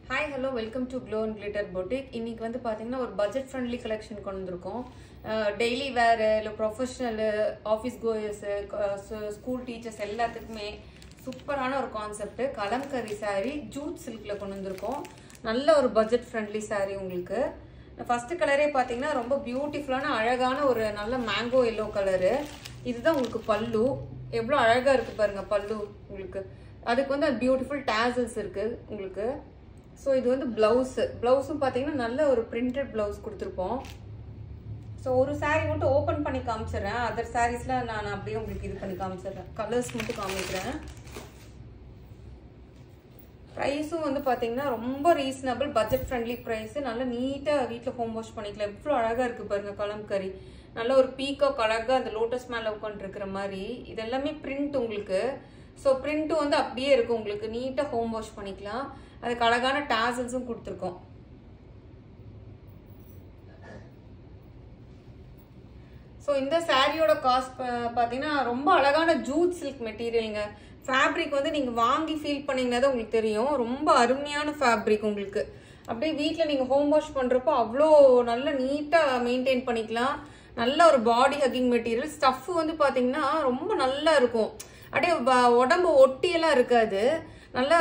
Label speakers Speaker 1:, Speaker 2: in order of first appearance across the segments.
Speaker 1: Hi, hello, welcome to Glow and Glitter Boutique. இன்னைக்கு வந்து பாத்தீங்கன்னா ஒரு பட்ஜெட் ஃப்ரெண்ட்லி கலெக்ஷன் கொண்டு வந்திருக்கோம். டெய்லி வேர் இல்ல professional office chores school teachers எல்லாத்துக்குமே சூப்பரான ஒரு கான்செப்ட் கலம்கரி saree ஜூட் சில்க்ல கொண்டு வந்திருக்கோம். நல்ல ஒரு பட்ஜெட் ஃப்ரெண்ட்லி saree உங்களுக்கு. ஃபர்ஸ்ட் கலரே பாத்தீங்கன்னா ரொம்ப பியூட்டிஃபுல்லான அழகான ஒரு நல்ல மேங்கோ எல்லோ கலர். இதுதான் உங்களுக்கு பல்லு. எவ்வளவு அழகா இருக்கு பாருங்க பல்லு உங்களுக்கு. அதுக்கு வந்து பியூட்டிஃபுல் டாசல்ஸ் இருக்கு உங்களுக்கு. ஸோ இது வந்து பிளவுஸும் பார்த்தீங்கன்னா நல்ல ஒரு பிரிண்டட் பிளவுஸ் கொடுத்துருப்போம். ஸோ ஒரு சாரீ மட்டும் ஓப்பன் பண்ணி காமிச்சிடுறேன். அதர் சாரீஸ்லாம் நான் அப்படியே உங்களுக்கு இது பண்ணி காமிச்சிடுறேன். கலர்ஸ் மட்டும் காமிக்கிறேன். ப்ரைஸும் வந்து பார்த்தீங்கன்னா ரொம்ப ரீசனபிள் பட்ஜெட் ஃப்ரெண்ட்லி ப்ரைஸ். நல்லா நீட்டாக வீட்டில் ஹோம் வாஷ் பண்ணிக்கலாம். எவ்வளோ அழகாக இருக்குது பாருங்க கலம்கரி. நல்ல ஒரு பீகாக் அழகாக அந்த லோட்டஸ் மேலே உட்காந்துருக்கிற மாதிரி. இது எல்லாமே பிரிண்ட் உங்களுக்கு. ஸோ பிரிண்ட்டும் வந்து அப்படியே இருக்கும் உங்களுக்கு. நீட்டாக ஹோம் வாஷ் பண்ணிக்கலாம். அதுக்கு அழகான டாசல்ஸும் கொடுத்துருக்கோம். ஸோ இந்த சாரியோட காஸ்ட் பார்த்தீங்கன்னா ரொம்ப அழகான ஜூட் சில்க் மெட்டீரியலுங்க. ஃபேப்ரிக் வந்து நீங்கள் வாங்கி ஃபீல் பண்ணீங்கன்னா தான் உங்களுக்கு தெரியும். ரொம்ப அருமையான ஃபேப்ரிக் உங்களுக்கு. அப்படியே வீட்டில் நீங்கள் ஹோம் வாஷ் பண்ணுறப்போ அவ்வளோ நல்ல நீட்டாக மெயின்டைன் பண்ணிக்கலாம். நல்ல ஒரு பாடி ஹக்கிங் மெட்டீரியல். ஸ்டஃப் வந்து பார்த்தீங்கன்னா ரொம்ப நல்லா இருக்கும். அப்படியே உடம்பு ஒட்டியெல்லாம் இருக்காது. நல்லா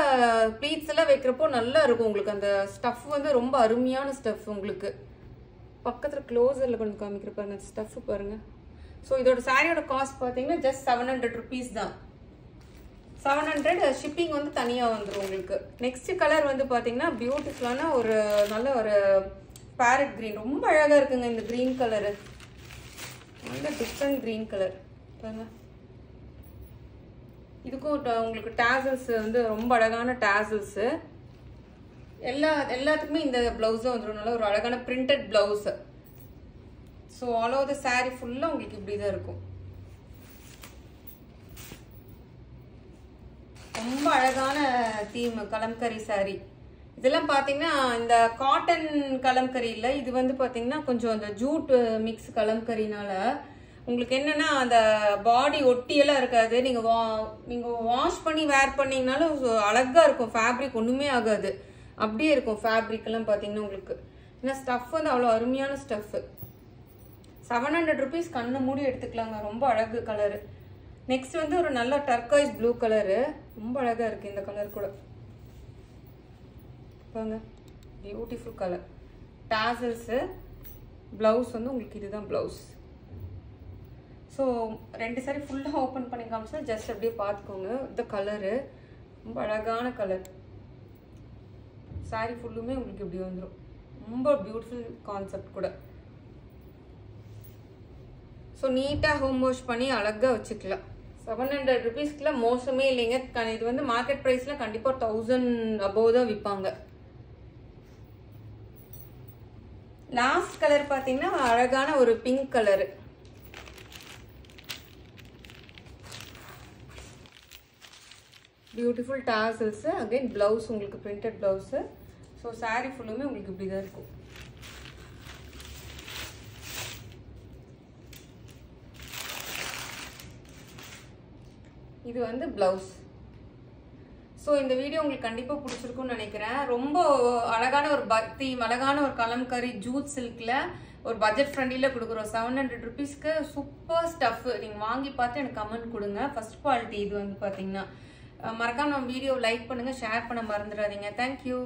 Speaker 1: ப்ளீட்ஸ் எல்லாம் வைக்கிறப்போ நல்லா இருக்கும் உங்களுக்கு. அந்த ஸ்டஃப் வந்து ரொம்ப அருமையான ஸ்டஃப் உங்களுக்கு. பக்கத்தில் க்ளோஸரில் கொஞ்சம் காமிக்கிற பாருங்க ஸ்டஃப் பாருங்க. ஸோ இதோட சாரியோட காஸ்ட் பார்த்தீங்கன்னா ஜஸ்ட் 700 rupees தான். 700 ஷிப்பிங் வந்து தனியாக வந்துடும் உங்களுக்கு. நெக்ஸ்ட் கலர் வந்து பார்த்தீங்கன்னா பியூட்டிஃபுல்லான ஒரு நல்ல ஒரு பேரட் கிரீன். ரொம்ப அழகாக இருக்குங்க இந்த கிரீன் கலரு. நல்ல டிஃப்ரெண்ட் கிரீன் கலர் பாருங்க. இதுக்கும் உங்களுக்கு டாசல்ஸ் வந்து ரொம்ப அழகான டாசல்ஸ். எல்லாத்துக்குமே இந்த பிளவுஸும் வந்துடும். நல்ல ஒரு அழகான printed blouse. So all over the sorry ஃபுல்லாக உங்களுக்கு இப்படிதான் இருக்கும். ரொம்ப அழகான தீம் கலம்கரி சாரி. இதெல்லாம் பார்த்தீங்கன்னா இந்த காட்டன் கலம்கரி இல்லை. இது வந்து பார்த்தீங்கன்னா கொஞ்சம் அந்த ஜூட் மிக்ஸ் கலம்கரினால உங்களுக்கு என்னன்னா அந்த பாடி ஒட்டியெல்லாம் இருக்காது. நீங்க வாஷ் பண்ணி வேர் பண்ணீங்கனாலும் அழகா இருக்கும். ஃபேப்ரிக் ஒண்ணுமே ஆகாது. அப்படியே இருக்கும் ஃபேப்ரிக் எல்லாம் பாத்தீங்கன்னா உங்களுக்கு. ஏன்னா ஸ்டஃப் வந்து அவ்வளோ அருமையான ஸ்டஃப். 700 rupees கண்ணு மூடி எடுத்துக்கலாங்க. ரொம்ப அழகு கலரு. நெக்ஸ்ட் வந்து ஒரு நல்ல டர்காய்ஸ் ப்ளூ கலரு. ரொம்ப அழகா இருக்கு இந்த கலர் கூட பாருங்க. Beautiful colour. டாசல்ஸ். பிளவுஸ் வந்து உங்களுக்கு இதுதான் பிளவுஸ். ஸோ ரெண்டு சாரி ஃபுல்லாக ஓப்பன் பண்ணி காமிச்சா ஜஸ்ட் அப்படியே பார்த்துக்கோங்க. இந்த கலரு ரொம்ப அழகான கலர். சாரி ஃபுல்லுமே உங்களுக்கு இப்படி வந்துடும். ரொம்ப பியூட்டிஃபுல் கான்செப்ட் கூட. ஸோ நீட்டாக ஹோம் வாஷ் பண்ணி அழகாக வச்சுக்கலாம். 700 rupeesக்குள்ள மோசமே இல்லைங்க. இது வந்து மார்க்கெட் ப்ரைஸில் கண்டிப்பாக 1000 above தான் விற்பாங்க. லாஸ்ட் கலர் பார்த்தீங்கன்னா அழகான ஒரு pink colour. Beautiful tassels. Again blouse உங்களுக்கு பிரிண்டட் பிளவுஸ். ஸோ சாரி ஃபுல்லுமே உங்களுக்கு இப்படி தான் இருக்கும். இது வந்து பிளவுஸ். ஸோ இந்த வீடியோ உங்களுக்கு கண்டிப்பாக பிடிச்சிருக்கும்னு நினைக்கிறேன். ரொம்ப அழகான ஒரு அழகான ஒரு கலம்கரி ஜூட் சில்க்ல ஒரு பட்ஜெட் ஃப்ரெண்ட்லியில் கொடுக்குறோம். 700 rupeesக்கு சூப்பர் ஸ்டஃப். நீங்கள் வாங்கி பார்த்து எனக்கு கமெண்ட் கொடுங்க. ஃபர்ஸ்ட் குவாலிட்டி இது வந்து பார்த்தீங்கன்னா. மறக்காம நம்ம வீடியோ லைக் பண்ணுங்க, ஷேர் பண்ண மறந்துடாதீங்க. தேங்க்யூ.